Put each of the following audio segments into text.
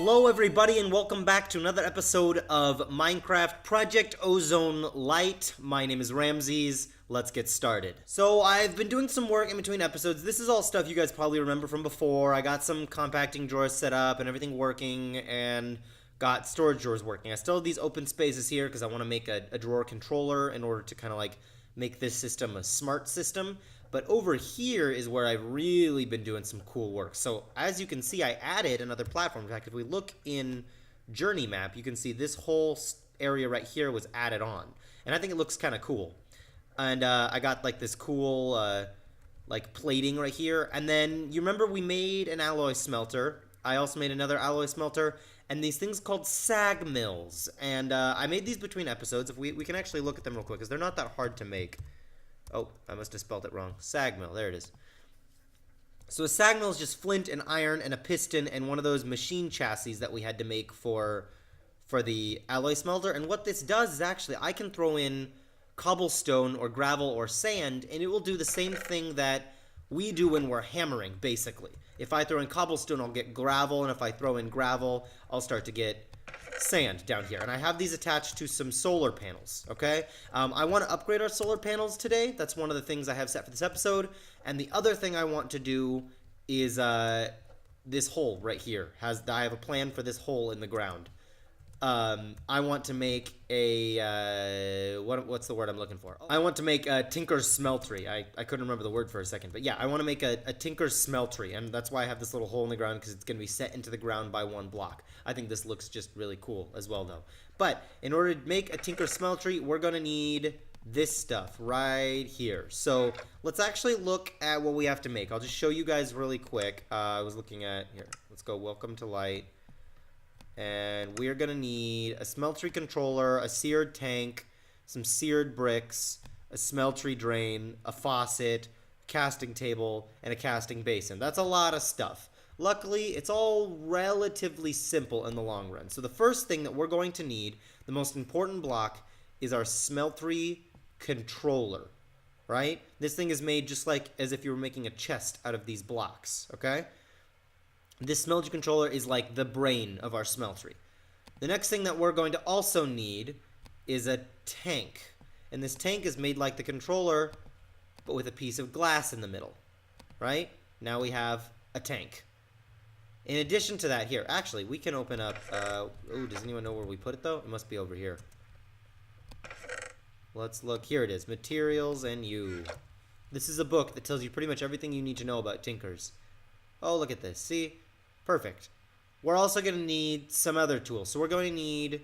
Hello everybody and welcome back to another episode of Minecraft Project Ozone Light. My name is Ramses. Let's get started. So I've been doing some work in between episodes. This is all stuff you guys probably remember from before. I got some compacting drawers set up and everything working and got storage drawers working. I still have these open spaces here because I want to make a drawer controller in order to kind of like make this system a smart system. But over here is where I've really been doing some cool work. So as you can see, I added another platform. In fact, if we look in Journey Map, you can see this whole area right here was added on. And I think it looks kind of cool. And I got like this cool like plating right here. And then you remember we made an alloy smelter. I also made another alloy smelter. And these things called sag mills. And I made these between episodes. If we can actually look at them real quick because they're not that hard to make. Oh, I must have spelled it wrong. Sag mill, there it is. So a sag mill is just flint and iron and a piston and one of those machine chassis that we had to make for the alloy smelter. And what this does is actually I can throw in cobblestone or gravel or sand and it will do the same thing that we do when we're hammering, basically. If I throw in cobblestone, I'll get gravel, and if I throw in gravel, I'll start to get sand down here. And I have these attached to some solar panels, okay? I want to upgrade our solar panels today. That's one of the things I have set for this episode. And the other thing I want to do is this hole right here. I have a plan for this hole in the ground. I want to make a, what's the word I'm looking for? I want to make a Tinker's Smeltery. I couldn't remember the word for a second, but yeah, I want to make a Tinker's Smeltery, and that's why I have this little hole in the ground, because it's going to be set into the ground by one block. I think this looks just really cool as well, though. But in order to make a Tinker's Smeltery, we're going to need this stuff right here. So let's actually look at what we have to make. I'll just show you guys really quick. I was looking at, here, let's go Welcome to Light. And we're going to need a smeltery controller, a seared tank, some seared bricks, a smeltery drain, a faucet, a casting table, and a casting basin. That's a lot of stuff. Luckily, it's all relatively simple in the long run. So the first thing that we're going to need, the most important block, is our smeltery controller, right? This thing is made just like as if you were making a chest out of these blocks, okay? This smeltery controller is like the brain of our smeltery. The next thing that we're going to also need is a tank. And this tank is made like the controller, but with a piece of glass in the middle, right? Now we have a tank. In addition to that, here, actually, we can open up, does anyone know where we put it, though? It must be over here. Let's look. Here it is, Materials and You. This is a book that tells you pretty much everything you need to know about tinkers. Oh, look at this. See? Perfect. We're also going to need some other tools. So we're going to need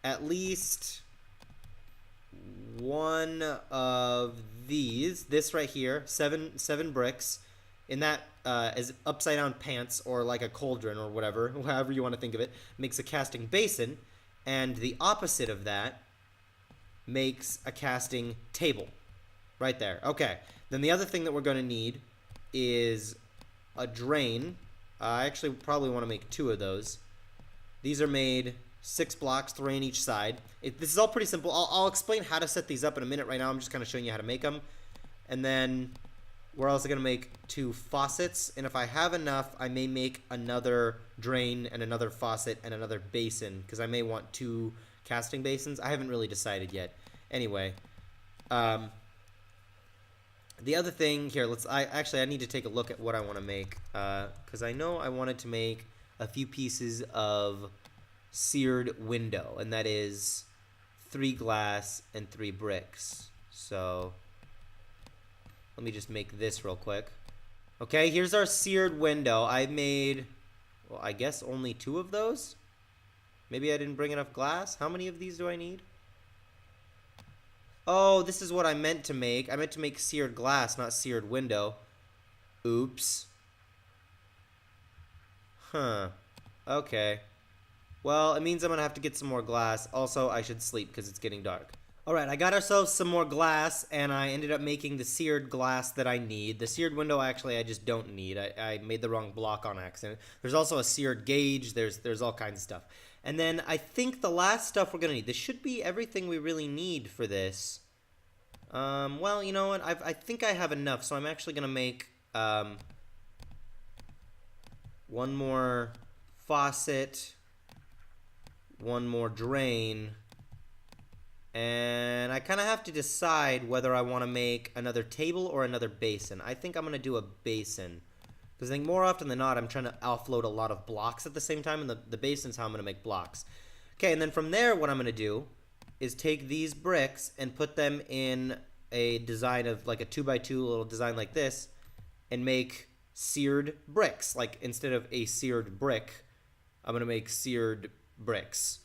at least one of these. This right here, seven bricks. In that is upside down pants or like a cauldron or whatever, however you want to think of it, makes a casting basin. And the opposite of that makes a casting table. Right there. Okay. Then the other thing that we're going to need is a drain. I actually probably want to make 2 of those. These are made 6 blocks, 3 on each side. This is all pretty simple. I'll explain how to set these up in a minute. Right now I'm just kind of showing you how to make them. And then we're also going to make 2 faucets. And if I have enough, I may make another drain and another faucet and another basin, because I may want 2 casting basins. I haven't really decided yet. Anyway, the other thing here, I need to take a look at what I want to make, because I know I wanted to make a few pieces of seared window, and that is 3 glass and 3 bricks. So let me just make this real quick. Okay, here's our seared window. I made, well, I guess only 2 of those. Maybe I didn't bring enough glass. How many of these do I need? Oh, this is what I meant to make. I meant to make seared glass, not seared window. Oops. Huh. Okay. Well, it means I'm going to have to get some more glass. Also, I should sleep because it's getting dark. Alright, I got ourselves some more glass, and I ended up making the seared glass that I need. The seared window, actually, I just don't need. I made the wrong block on accident. There's also a seared gauge. There's all kinds of stuff. And then I think the last stuff we're going to need, this should be everything we really need for this. Well, you know what, I think I have enough, so I'm actually going to make one more faucet, one more drain, and I kind of have to decide whether I want to make another table or another basin. I think I'm going to do a basin, because I think more often than not I'm trying to offload a lot of blocks at the same time, and the basin's how I'm going to make blocks. Okay, and then from there what I'm going to do is take these bricks and put them in a design of like a 2x2 little design like this, and make seared bricks. Like instead of a seared brick, I'm going to make seared bricks.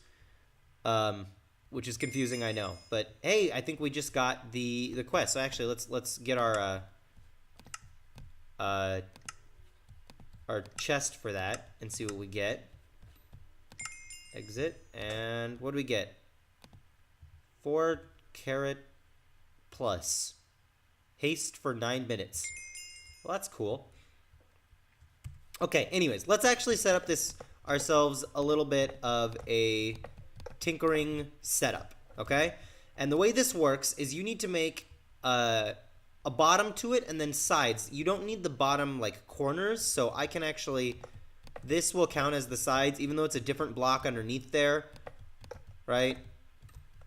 Which is confusing, I know, but hey, I think we just got the quest. So actually, let's get our chest for that and see what we get. Exit, and what do we get? 4 carrot plus haste for 9 minutes. Well, that's cool. Okay, anyways, let's actually set up this ourselves a little bit of a tinkering setup, okay? And the way this works is you need to make a bottom to it and then sides. You don't need the bottom like corners, so I can actually, this will count as the sides even though it's a different block underneath there, right?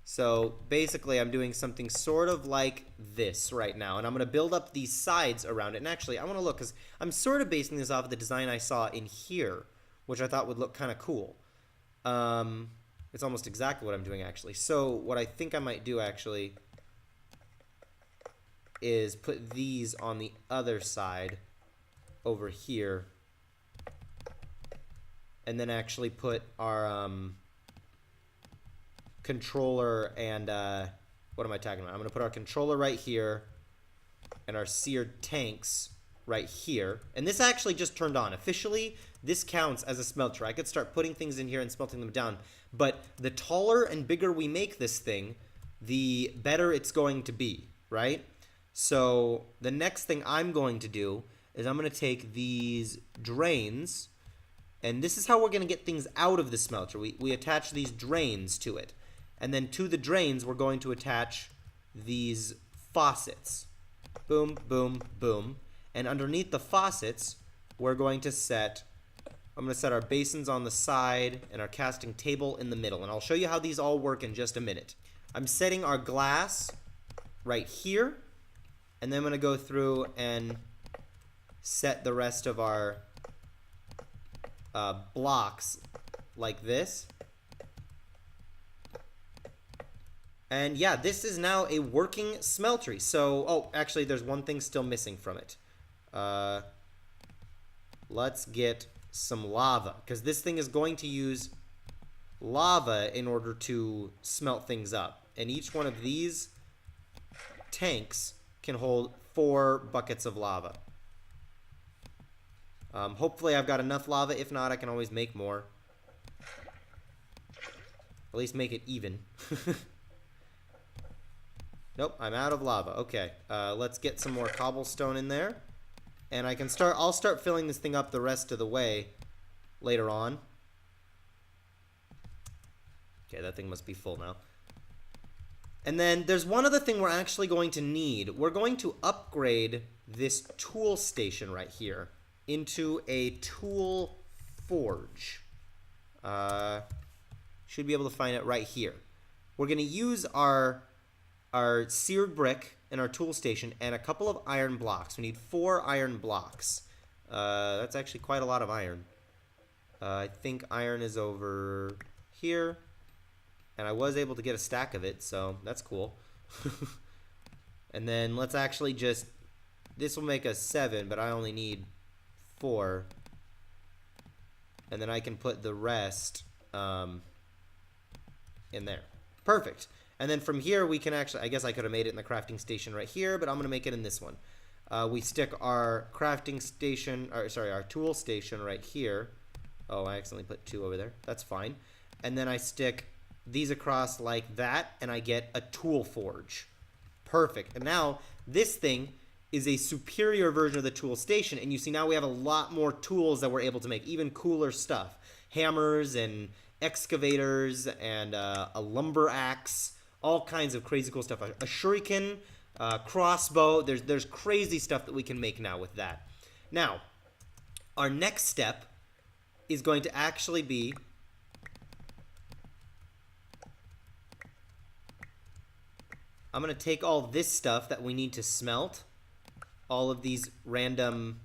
So basically I'm doing something sort of like this right now, and I'm going to build up these sides around it. And actually I want to look, because I'm sort of basing this off of the design I saw in here, which I thought would look kind of cool. It's almost exactly what I'm doing, actually. So what I think I might do, actually, is put these on the other side over here. And then actually put our controller and... what am I talking about? I'm going to put our controller right here and our seared tanks right here. And this actually just turned on. Officially, this counts as a smelter. I could start putting things in here and smelting them down. But the taller and bigger we make this thing, the better it's going to be, right? So the next thing I'm going to do is I'm going to take these drains, and this is how we're going to get things out of the smelter. We attach these drains to it. And then to the drains, we're going to attach these faucets. Boom, boom, boom. And underneath the faucets, we're going to set... I'm going to set our basins on the side and our casting table in the middle. And I'll show you how these all work in just a minute. I'm setting our glass right here. And then I'm going to go through and set the rest of our blocks like this. And yeah, this is now a working smeltery. So, oh, actually, there's one thing still missing from it. Let's get some lava, because this thing is going to use lava in order to smelt things up. And each one of these tanks can hold 4 buckets of lava. Hopefully I've got enough lava. If not, I can always make more. At least make it even. Nope, I'm out of lava. Okay, let's get some more cobblestone in there. And I'll start filling this thing up the rest of the way later on. Okay, that thing must be full now. And then there's one other thing we're actually going to need. We're going to upgrade this tool station right here into a tool forge. Should be able to find it right here. We're going to use our seared brick in our tool station and a couple of iron blocks. We need 4 iron blocks. That's actually quite a lot of iron. I think iron is over here. And I was able to get a stack of it, so that's cool. And then let's actually just... This will make us 7, but I only need 4. And then I can put the rest in there. Perfect. And then from here we can actually... I guess I could have made it in the crafting station right here, but I'm going to make it in this one. We stick our crafting station... Or, sorry, our tool station right here. Oh, I accidentally put 2 over there. That's fine. And then I stick these across like that, and I get a tool forge. Perfect. And now this thing is a superior version of the tool station, and you see now we have a lot more tools that we're able to make, even cooler stuff. Hammers and excavators and a lumber axe, all kinds of crazy cool stuff. A shuriken, crossbow, there's crazy stuff that we can make now with that. Now, our next step is going to actually be I'm going to take all this stuff that we need to smelt, all of these random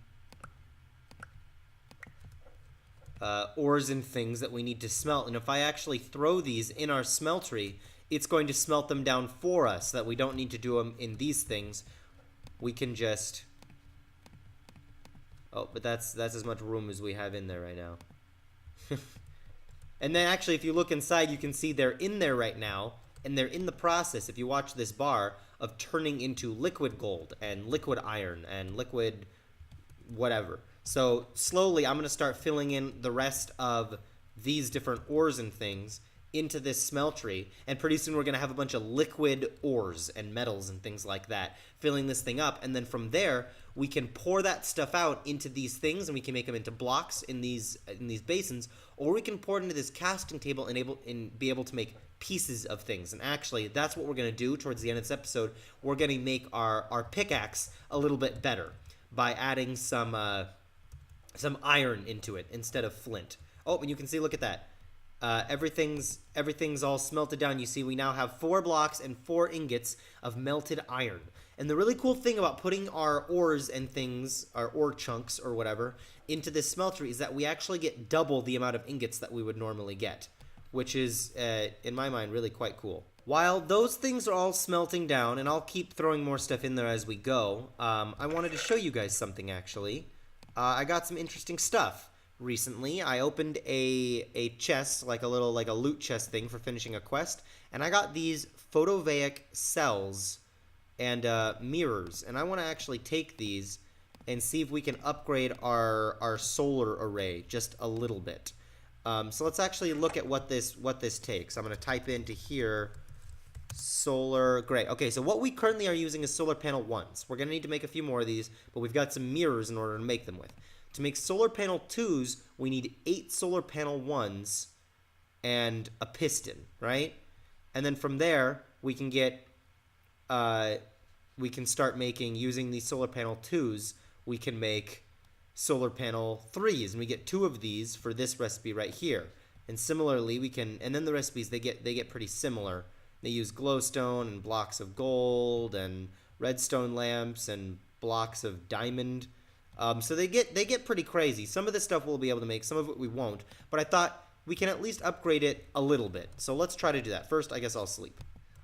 ores and things that we need to smelt, and if I actually throw these in our smeltery, it's going to smelt them down for us, so that we don't need to do them in these things. We can just... Oh, but that's as much room as we have in there right now. And then actually, if you look inside, you can see they're in there right now, and they're in the process, if you watch this bar, of turning into liquid gold and liquid iron and liquid whatever. So slowly I'm going to start filling in the rest of these different ores and things into this smeltery, and pretty soon we're going to have a bunch of liquid ores and metals and things like that filling this thing up, and then from there we can pour that stuff out into these things, and we can make them into blocks in these basins, or we can pour it into this casting table and be able to make pieces of things. And actually that's what we're going to do towards the end of this episode. We're going to make our pickaxe a little bit better by adding some iron into it instead of flint. Oh, and you can see, look at that. Everything's all smelted down. You see, we now have 4 blocks and 4 ingots of melted iron. And the really cool thing about putting our ores and things, our ore chunks or whatever, into this smeltery is that we actually get double the amount of ingots that we would normally get, which is, in my mind, really quite cool. While those things are all smelting down, and I'll keep throwing more stuff in there as we go, I wanted to show you guys something, actually. I got some interesting stuff recently. I opened a chest, like a loot chest thing for finishing a quest, and I got these photovoltaic cells and mirrors, and I want to actually take these and see if we can upgrade our solar array just a little bit. So let's actually look at what this takes. I'm going to type into here solar. Great. Okay, so what we currently are using is solar panel 1s. We're going to need to make a few more of these, but we've got some mirrors in order to make them with. To make solar panel 2s, we need 8 solar panel 1s and a piston, right? And then from there, we can get we can start making, using these solar panel 2s, we can make solar panel 3s, and we get 2 of these for this recipe right here. And similarly, we can, and then the recipes, they get pretty similar. They use glowstone and blocks of gold and redstone lamps and blocks of diamond. So they get pretty crazy. Some of this stuff we'll be able to make, some of it we won't. But I thought we can at least upgrade it a little bit. So let's try to do that. First, I guess I'll sleep.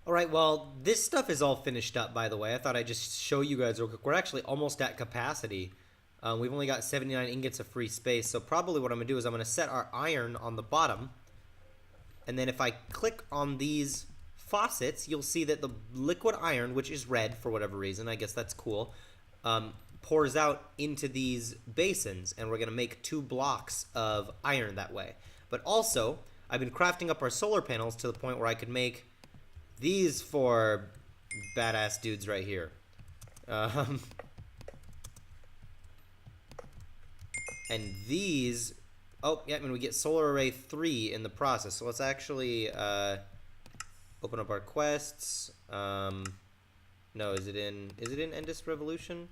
Alright, well, this stuff is all finished up, by the way. I thought I'd just show you guys real quick. We're actually almost at capacity. We've only got 79 ingots of free space. So probably what I'm going to do is I'm going to set our iron on the bottom. And then if I click on these faucets, you'll see that the liquid iron, which is red for whatever reason, I guess that's cool, pours out into these basins, and we're going to make 2 blocks of iron that way. But also, I've been crafting up our solar panels to the point where I could make these 4 badass dudes right here. And these, oh yeah, I mean, we get solar array 3 in the process. So let's actually open up our quests. No, is it in Endless Revolution?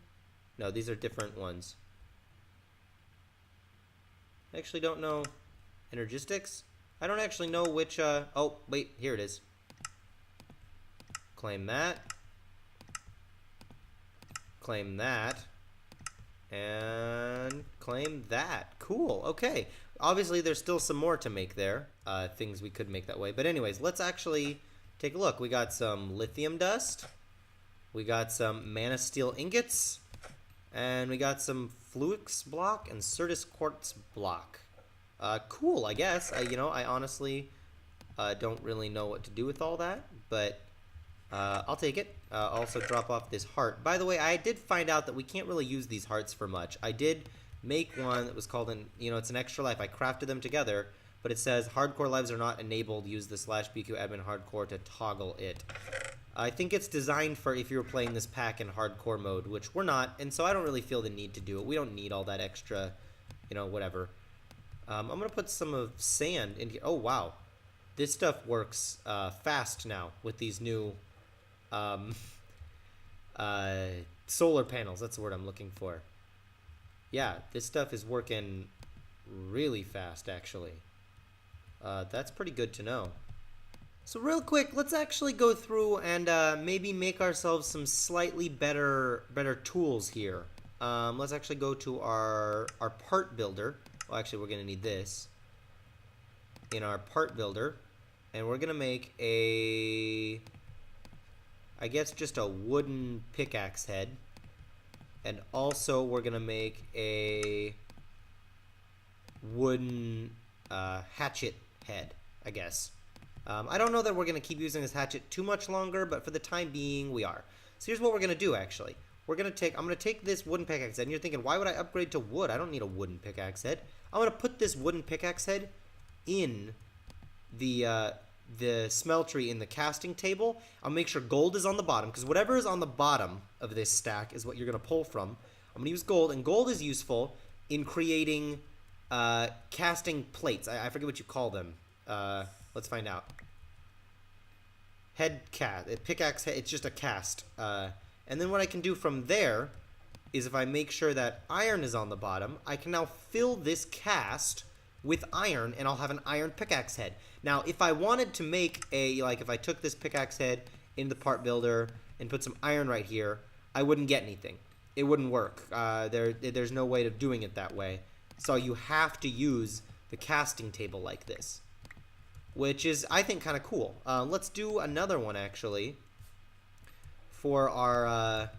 No, these are different ones. I actually don't know. Energistics? I don't actually know which, oh, wait, here it is. Claim that. Claim that. And claim that. Cool, okay. Obviously, there's still some more to make there. Things we could make that way. But anyways, let's actually take a look. We got some lithium dust. We got some mana steel ingots. And we got some fluix block and certus quartz block. Cool, I guess. You know, I honestly don't really know what to do with all that, but I'll take it. Also drop off this heart. By the way, I did find out that we can't really use these hearts for much. I did make one that was called it's an extra life. I crafted them together, but it says hardcore lives are not enabled. Use the /BQ admin hardcore to toggle it. I think it's designed for if you're playing this pack in hardcore mode, which we're not, and so I don't really feel the need to do it. We don't need all that extra, whatever. I'm going to put some of sand in here. Oh, wow. This stuff works fast now with these new solar panels. That's the word I'm looking for. Yeah, this stuff is working really fast, actually. That's pretty good to know. So real quick, let's actually go through and maybe make ourselves some slightly better tools here. Let's actually go to our part builder. Well, actually, we're gonna need this in our part builder, and we're gonna make I guess just a wooden pickaxe head, and also we're gonna make a wooden hatchet head, I guess. I don't know that we're going to keep using this hatchet too much longer, but for the time being, we are. So here's what we're going to do, actually. I'm going to take this wooden pickaxe head, and you're thinking, why would I upgrade to wood? I don't need a wooden pickaxe head. I'm going to put this wooden pickaxe head in the smeltery in the casting table. I'll make sure gold is on the bottom, because whatever is on the bottom of this stack is what you're going to pull from. I'm going to use gold, and gold is useful in creating casting plates. I forget what you call them. Let's find out. Head cast. Pickaxe head. It's just a cast. And then what I can do from there is if I make sure that iron is on the bottom, I can now fill this cast with iron, and I'll have an iron pickaxe head. Now, if I wanted to make if I took this pickaxe head into the part builder and put some iron right here, I wouldn't get anything. It wouldn't work. There's no way of doing it that way. So you have to use the casting table like this, which is, I think, kind of cool. Let's do another one, actually, for our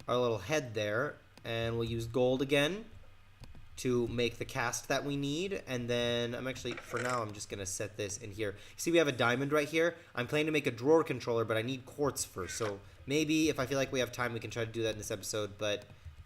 little head there. And we'll use gold again to make the cast that we need. And then for now, I'm just going to set this in here. See, we have a diamond right here. I'm planning to make a drawer controller, but I need quartz first. So maybe if I feel like we have time, we can try to do that in this episode, but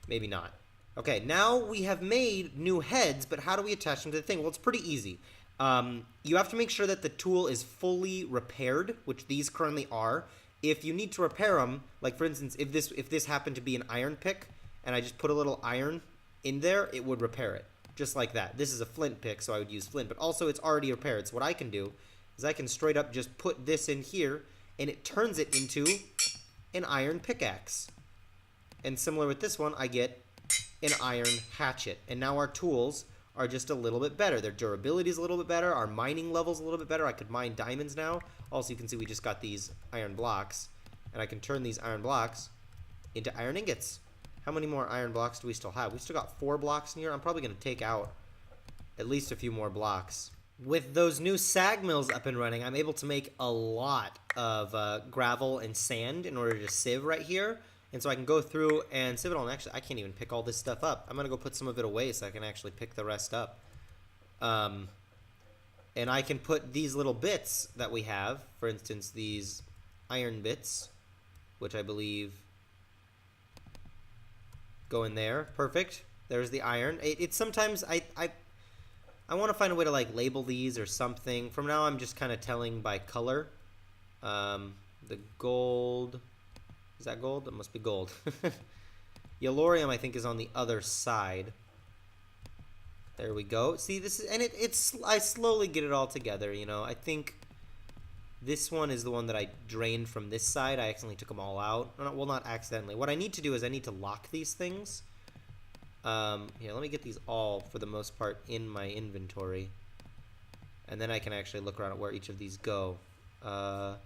maybe not. Okay, now we have made new heads, but how do we attach them to the thing? Well, it's pretty easy. You have to make sure that the tool is fully repaired, which these currently are. If you need to repair them, like for instance, if this happened to be an iron pick, and I just put a little iron in there, it would repair it, just like that. This is a flint pick, so I would use flint, but also it's already repaired. So what I can do is I can straight up just put this in here, and it turns it into an iron pickaxe. And similar with this one, I get an iron hatchet. And now our tools are just a little bit better. Their durability is a little bit better. Our mining level is a little bit better. I could mine diamonds now. Also, you can see we just got these iron blocks, and I can turn these iron blocks into iron ingots. How many more iron blocks do we still have? We still got 4 blocks in here. I'm probably going to take out at least a few more blocks. With those new sag mills up and running, I'm able to make a lot of gravel and sand in order to sieve right here. And so I can go through and sieve it all. And actually, I can't even pick all this stuff up. I'm going to go put some of it away so I can actually pick the rest up. And I can put these little bits that we have, for instance, these iron bits, which I believe go in there. Perfect. There's the iron. It's sometimes I want to find a way to like label these or something. From now, I'm just kind of telling by color. The gold. Is that gold? It must be gold. Yellorium, I think, is on the other side. There we go. See, this is, and I slowly get it all together, you know. I think this one is the one that I drained from this side. I accidentally took them all out. Well, not accidentally. What I need to do is I need to lock these things. Here, let me get these all, for the most part, in my inventory. And then I can actually look around at where each of these go. That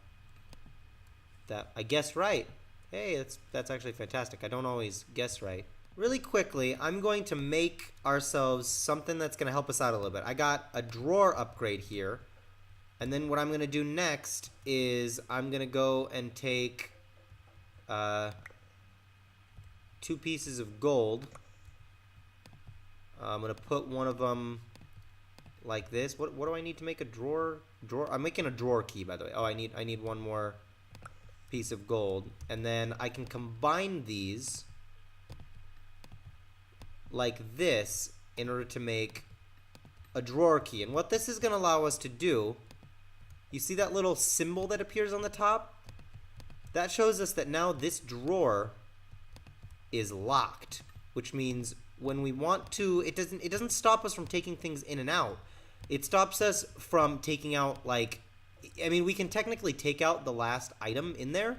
I guessed right. Hey, that's actually fantastic. I don't always guess right. Really quickly, I'm going to make ourselves something that's going to help us out a little bit. I got a drawer upgrade here. And then what I'm going to do next is I'm going to go and take 2 pieces of gold. I'm going to put one of them like this. What do I need to make a drawer? I'm making a drawer key, by the way. Oh, I need one more piece of gold, and then I can combine these like this in order to make a drawer key. And what this is going to allow us to do, you see that little symbol that appears on the top? That shows us that now this drawer is locked, which means when we want to, it doesn't stop us from taking things in and out. It stops us from taking out, like, I mean, we can technically take out the last item in there,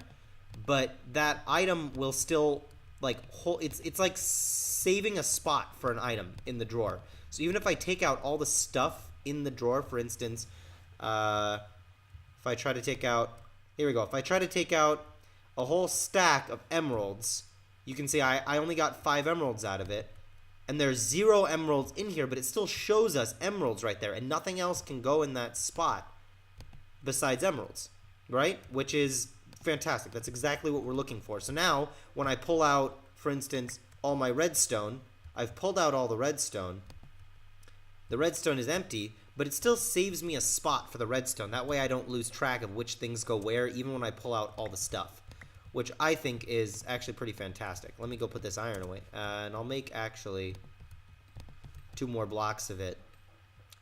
but that item will still, like, it's like saving a spot for an item in the drawer. So even if I take out all the stuff in the drawer, for instance, if I try to take out, here we go, if I try to take out a whole stack of emeralds, you can see I only got 5 emeralds out of it, and there's 0 emeralds in here, but it still shows us emeralds right there, and nothing else can go in that spot besides emeralds, right? Which is fantastic. That's exactly what we're looking for. So now, when I pull out, for instance, all my redstone, I've pulled out all the redstone. The redstone is empty, but it still saves me a spot for the redstone. That way I don't lose track of which things go where, even when I pull out all the stuff, which I think is actually pretty fantastic. Let me go put this iron away, and I'll make actually 2 more blocks of it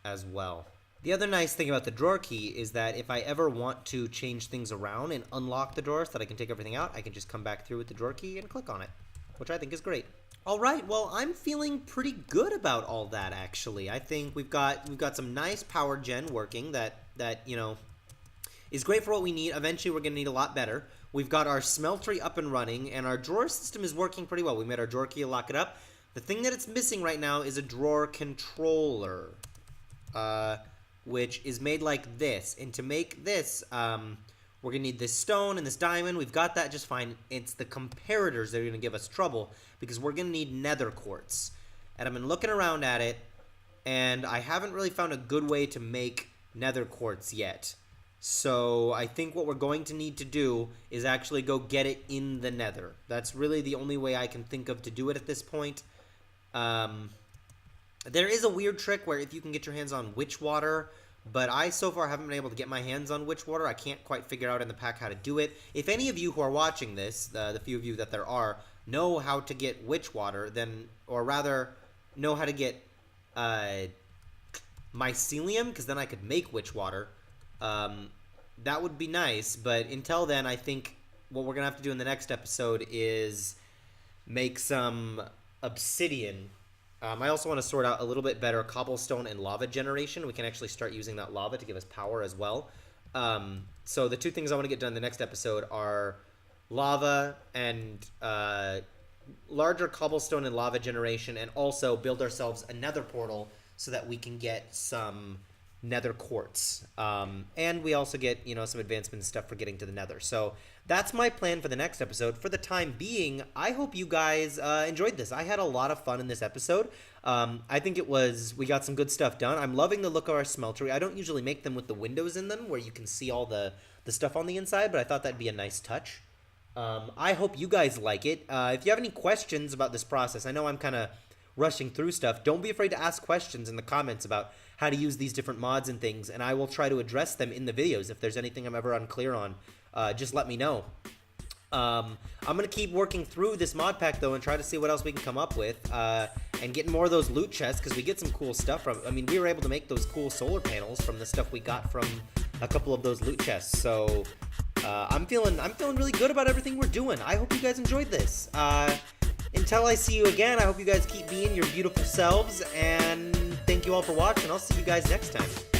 as well. The other nice thing about the drawer key is that if I ever want to change things around and unlock the drawer so that I can take everything out, I can just come back through with the drawer key and click on it, which I think is great. All right, well, I'm feeling pretty good about all that, actually. I think we've got some nice power gen working that you know, is great for what we need. Eventually, we're going to need a lot better. We've got our smeltery up and running, and our drawer system is working pretty well. We made our drawer key, lock it up. The thing that it's missing right now is a drawer controller, which is made like this. And to make this, we're going to need this stone and this diamond. We've got that just fine. It's the comparators that are going to give us trouble because we're going to need nether quartz. And I've been looking around at it, and I haven't really found a good way to make nether quartz yet. So I think what we're going to need to do is actually go get it in the nether. That's really the only way I can think of to do it at this point. There is a weird trick where if you can get your hands on witch water, but I so far haven't been able to get my hands on witch water. I can't quite figure out in the pack how to do it. If any of you who are watching this, the few of you that there are, know how to get witch water, then, or rather, know how to get mycelium, because then I could make witch water, that would be nice. But until then, I think what we're going to have to do in the next episode is make some obsidian. I also want to sort out a little bit better cobblestone and lava generation. We can actually start using that lava to give us power as well. So the 2 things I want to get done in the next episode are lava and larger cobblestone and lava generation, and also build ourselves a nether portal so that we can get some nether quartz. And we also get, you know, some advancement and stuff for getting to the nether. So that's my plan for the next episode. For the time being, I hope you guys enjoyed this. I had a lot of fun in this episode. I think we got some good stuff done. I'm loving the look of our smeltery. I don't usually make them with the windows in them where you can see all the stuff on the inside, but I thought that'd be a nice touch. I hope you guys like it. If you have any questions about this process, I know I'm kind of rushing through stuff. Don't be afraid to ask questions in the comments about how to use these different mods and things, and I will try to address them in the videos. If there's anything I'm ever unclear on, just let me know. I'm going to keep working through this mod pack, though, and try to see what else we can come up with, and getting more of those loot chests, because we get some cool stuff from, I mean, we were able to make those cool solar panels from the stuff we got from a couple of those loot chests. So I'm feeling really good about everything we're doing. I hope you guys enjoyed this. Until I see you again, I hope you guys keep being your beautiful selves, and thank you all for watching. I'll see you guys next time.